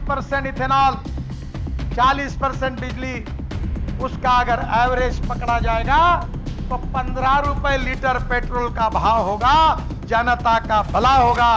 40% ethanol, 40% बिजली, उसका अगर एवरेज पकड़ा जाएगा तो 15 रुपए लीटर पेट्रोल का भाव होगा, जनता का भला होगा।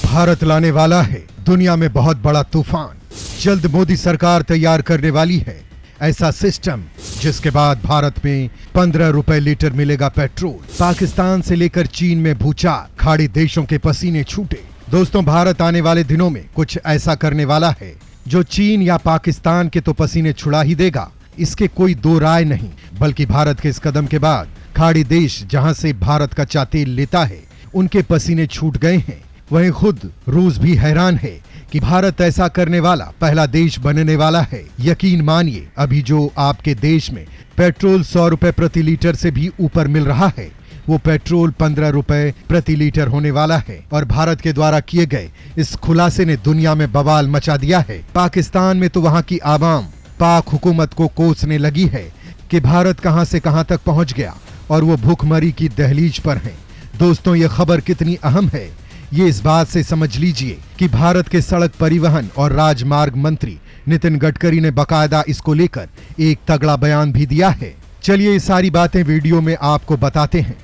भारत लाने वाला है दुनिया में बहुत बड़ा तूफान। जल्द मोदी सरकार तैयार करने वाली है ऐसा सिस्टम जिसके बाद भारत में 15 रुपए लीटर मिलेगा पेट्रोल। पाकिस्तान से लेकर चीन में भूचाल, खाड़ी देशों के पसीने छूटे। दोस्तों, भारत आने वाले दिनों में कुछ ऐसा करने वाला है जो चीन या पाकिस्तान के तो पसीने छुड़ा ही देगा, इसके कोई दो राय नहीं। बल्कि भारत के इस कदम के बाद खाड़ी देश जहां से भारत कच्चा तेल लेता है उनके पसीने छूट गए हैं। वहीं खुद रूस भी हैरान है कि भारत ऐसा करने वाला पहला देश बनने वाला है। यकीन मानिए, अभी जो आपके देश में पेट्रोल 100 रुपए प्रति लीटर से भी ऊपर मिल रहा है, वो पेट्रोल 15 रुपए प्रति लीटर होने वाला है। और भारत के द्वारा किए गए इस खुलासे ने दुनिया में बवाल मचा दिया है। पाकिस्तान में तो वहां की आवाम पाक हुकूमत को कोसने लगी है कि भारत कहां से कहां तक पहुंच गया और वो भूखमरी की दहलीज पर है। दोस्तों, ये खबर कितनी अहम है ये इस बात से समझ लीजिए कि भारत के सड़क परिवहन और राजमार्ग मंत्री नितिन गडकरी ने बाकायदा इसको लेकर एक तगड़ा बयान भी दिया है। चलिए ये सारी बातें वीडियो में आपको बताते हैं।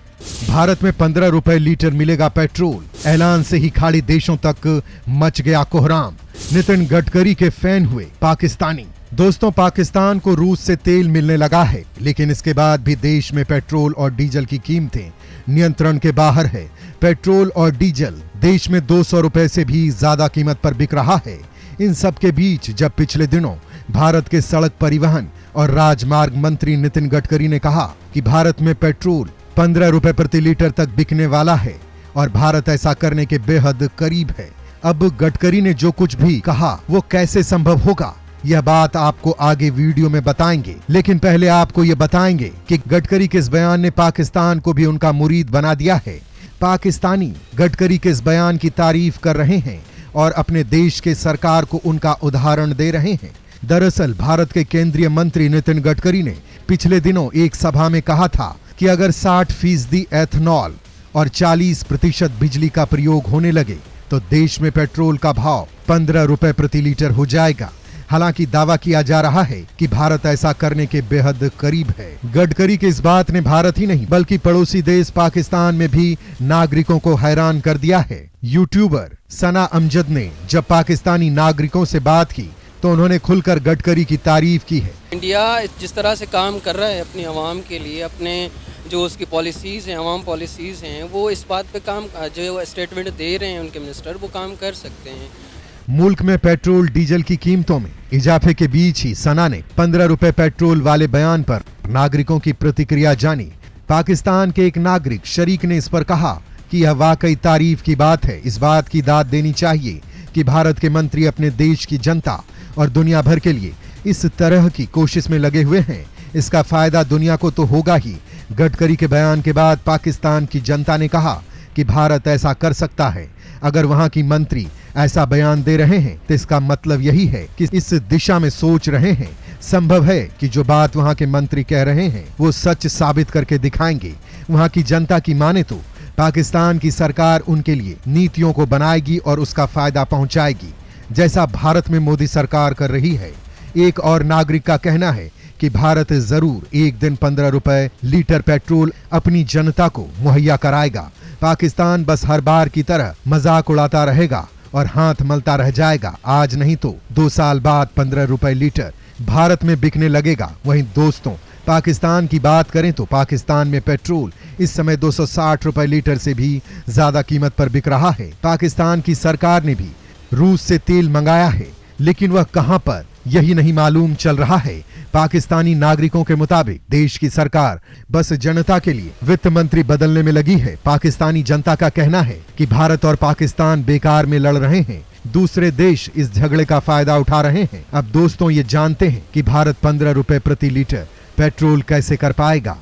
भारत में 15 रुपए लीटर मिलेगा पेट्रोल, ऐलान से ही खाड़ी देशों तक मच गया कोहराम। नितिन गडकरी के फैन हुए पाकिस्तानी। दोस्तों, पाकिस्तान को रूस से तेल मिलने लगा है, लेकिन इसके बाद भी देश में पेट्रोल और डीजल की कीमतें नियंत्रण के बाहर है। पेट्रोल और डीजल देश में 200 रुपए से भी ज्यादा कीमत पर बिक रहा है। इन सब के बीच जब पिछले दिनों भारत के सड़क परिवहन और राजमार्ग मंत्री नितिन गडकरी ने कहा कि भारत में पेट्रोल 15 रुपए प्रति लीटर तक बिकने वाला है और भारत ऐसा करने के बेहद करीब है। अब गडकरी ने जो कुछ भी कहा वो कैसे संभव होगा, यह बात आपको आगे वीडियो में बताएंगे। लेकिन पहले आपको यह बताएंगे कि गडकरी के इस बयान ने पाकिस्तान को भी उनका मुरीद बना दिया है। पाकिस्तानी गडकरी के इस बयान की तारीफ कर रहे हैं और अपने देश के सरकार को उनका उदाहरण दे रहे हैं। दरअसल भारत के केंद्रीय मंत्री नितिन गडकरी ने पिछले दिनों एक सभा में कहा था कि अगर 60% एथनॉल और 40% बिजली का प्रयोग होने लगे तो देश में पेट्रोल का भाव 15 रुपए प्रति लीटर हो जाएगा। हालांकि दावा किया जा रहा है कि भारत ऐसा करने के बेहद करीब है। गडकरी की इस बात ने भारत ही नहीं बल्कि पड़ोसी देश पाकिस्तान में भी नागरिकों को हैरान कर दिया है। यूट्यूबर सना अमजद ने जब पाकिस्तानी नागरिकों से बात की तो उन्होंने खुलकर गडकरी की तारीफ की है। इंडिया जिस तरह से काम कर रहा है अपनी आवाम के लिए, अपने जो उसकी पॉलिसीज़ हैं, आवाम पॉलिसीज़ हैं, वो इस बात पे काम, जो स्टेटमेंट दे रहे हैं उनके मिनिस्टर, वो काम कर सकते हैं। मुल्क में पेट्रोल डीजल की कीमतों में इजाफे के बीच ही सना ने 15 रुपए पेट्रोल वाले बयान पर नागरिकों की प्रतिक्रिया जानी। पाकिस्तान के एक नागरिक शरीक ने इस पर कहा कि यह वाकई तारीफ की बात है। इस बात की दाद देनी चाहिए कि भारत के मंत्री अपने देश की जनता और दुनिया भर के लिए इस तरह की कोशिश में लगे हुए हैं। इसका फायदा दुनिया को तो होगा ही। गडकरी के बयान के बाद पाकिस्तान की जनता ने कहा कि भारत ऐसा कर सकता है। अगर वहां की मंत्री ऐसा बयान दे रहे हैं तो इसका मतलब यही है कि इस दिशा में सोच रहे हैं। संभव है कि जो बात वहां के मंत्री कह रहे हैं वो सच साबित करके दिखाएंगे। वहां की जनता की माने तो पाकिस्तान की सरकार उनके लिए नीतियों को बनाएगी और उसका फायदा पहुंचाएगी, जैसा भारत में मोदी सरकार कर रही है। एक और नागरिक का कहना है कि भारत जरूर एक दिन 15 रुपए लीटर पेट्रोल अपनी जनता को मुहैया कराएगा। पाकिस्तान बस हर बार की तरह मजाक उड़ाता रहेगा और हाथ मलता रह जाएगा। आज नहीं तो 2 साल बाद 15 रुपए लीटर भारत में बिकने लगेगा। वहीं दोस्तों, पाकिस्तान की बात करें तो पाकिस्तान में पेट्रोल इस समय 260 रुपए लीटर से भी ज्यादा कीमत पर बिक रहा है। पाकिस्तान की सरकार ने भी रूस से तेल मंगाया है, लेकिन वह कहां पर यही नहीं मालूम चल रहा है। पाकिस्तानी नागरिकों के मुताबिक देश की सरकार बस जनता के लिए वित्त मंत्री बदलने में लगी है। पाकिस्तानी जनता का कहना है कि भारत और पाकिस्तान बेकार में लड़ रहे हैं, दूसरे देश इस झगड़े का फायदा उठा रहे हैं। अब दोस्तों, ये जानते हैं कि भारत 15 रुपए प्रति लीटर पेट्रोल कैसे कर पाएगा।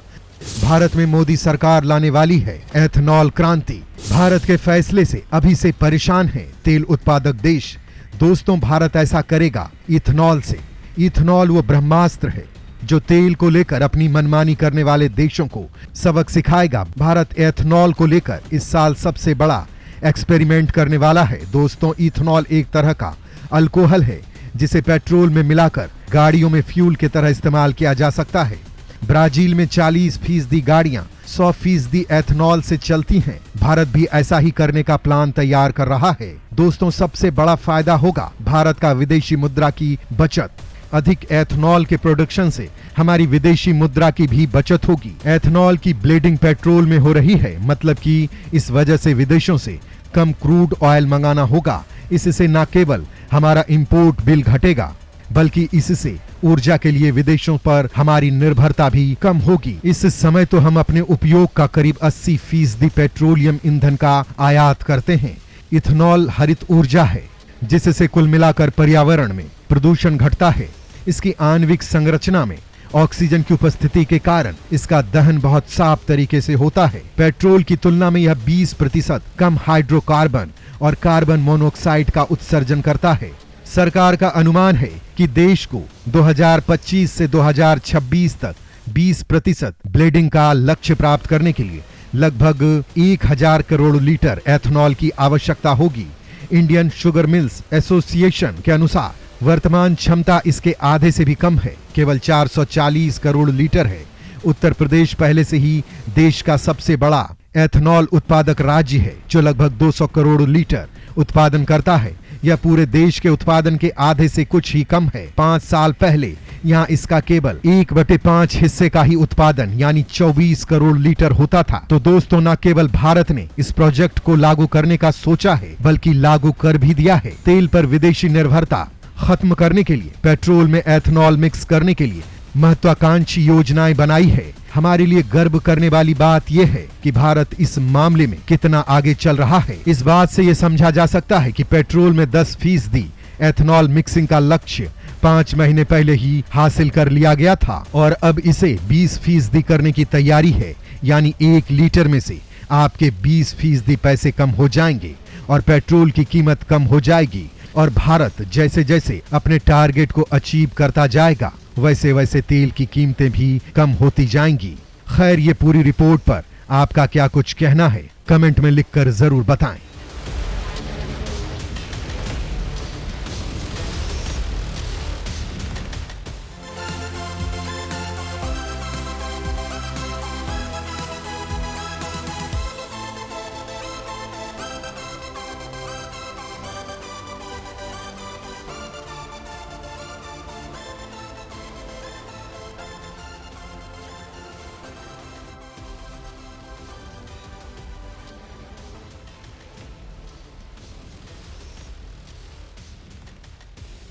भारत में मोदी सरकार लाने वाली है एथनॉल क्रांति। भारत के फैसले से अभी से परेशान है तेल उत्पादक देश। दोस्तों, भारत ऐसा करेगा इथनॉल से। इथनॉल वो ब्रह्मास्त्र है जो तेल को लेकर अपनी मनमानी करने वाले देशों को सबक सिखाएगा। भारत एथनॉल को लेकर इस साल सबसे बड़ा एक्सपेरिमेंट करने वाला है। दोस्तों, इथनॉल एक तरह का अल्कोहल है जिसे पेट्रोल में मिलाकर गाड़ियों में फ्यूल की तरह इस्तेमाल किया जा सकता है। ब्राजील में 40% गाड़ियां 100% एथनॉल से चलती हैं। भारत भी ऐसा ही करने का प्लान तैयार कर रहा है। दोस्तों, सबसे बड़ा फायदा होगा भारत का विदेशी मुद्रा की बचत। अधिक एथनॉल के प्रोडक्शन से हमारी विदेशी मुद्रा की भी बचत होगी। एथनॉल की ब्लेडिंग पेट्रोल में हो रही है, मतलब कि इस वजह से विदेशों से कम क्रूड ऑयल मंगाना होगा। इससे न केवल हमारा इंपोर्ट बिल घटेगा, बल्कि इससे ऊर्जा के लिए विदेशों पर हमारी निर्भरता भी कम होगी। इस समय तो हम अपने उपयोग का करीब 80% पेट्रोलियम ईंधन का आयात करते हैं। इथेनॉल हरित ऊर्जा है, जिससे कुल मिलाकर पर्यावरण में प्रदूषण घटता है। इसकी आणविक संरचना में ऑक्सीजन की उपस्थिति के कारण इसका दहन बहुत साफ तरीके से होता है। पेट्रोल की तुलना में यह 20% कम हाइड्रोकार्बन और कार्बन मोनोऑक्साइड का उत्सर्जन करता है। सरकार का अनुमान है कि देश को 2025 से 2026 तक 20% ब्लेडिंग का लक्ष्य प्राप्त करने के लिए लगभग 1000 करोड़ लीटर एथनॉल की आवश्यकता होगी। इंडियन शुगर मिल्स एसोसिएशन के अनुसार वर्तमान क्षमता इसके आधे से भी कम है, केवल 440 करोड़ लीटर है। उत्तर प्रदेश पहले से ही देश का सबसे बड़ा एथनॉल उत्पादक राज्य है, जो लगभग 200 करोड़ लीटर उत्पादन करता है। यह पूरे देश के उत्पादन के आधे से कुछ ही कम है। 5 साल पहले यहाँ इसका केवल 1/5 हिस्से का ही उत्पादन यानी 24 करोड़ लीटर होता था। तो दोस्तों, न केवल भारत ने इस प्रोजेक्ट को लागू करने का सोचा है, बल्कि लागू कर भी दिया है। तेल पर विदेशी निर्भरता खत्म करने के लिए, पेट्रोल में एथनॉल मिक्स करने के लिए महत्वाकांक्षी योजनाएं बनाई है। हमारे लिए गर्व करने वाली बात यह है कि भारत इस मामले में कितना आगे चल रहा है। इस बात से यह समझा जा सकता है कि पेट्रोल में 10% एथनॉल मिक्सिंग का लक्ष्य 5 महीने पहले ही हासिल कर लिया गया था और अब इसे 20% करने की तैयारी है। यानी 1 लीटर में से आपके 20% पैसे कम हो जाएंगे और पेट्रोल की कीमत कम हो जाएगी। और भारत जैसे जैसे अपने टारगेट को अचीव करता जाएगा, वैसे वैसे तेल की कीमतें भी कम होती जाएंगी। खैर, ये पूरी रिपोर्ट पर आपका क्या कुछ कहना है, कमेंट में लिखकर जरूर बताएं।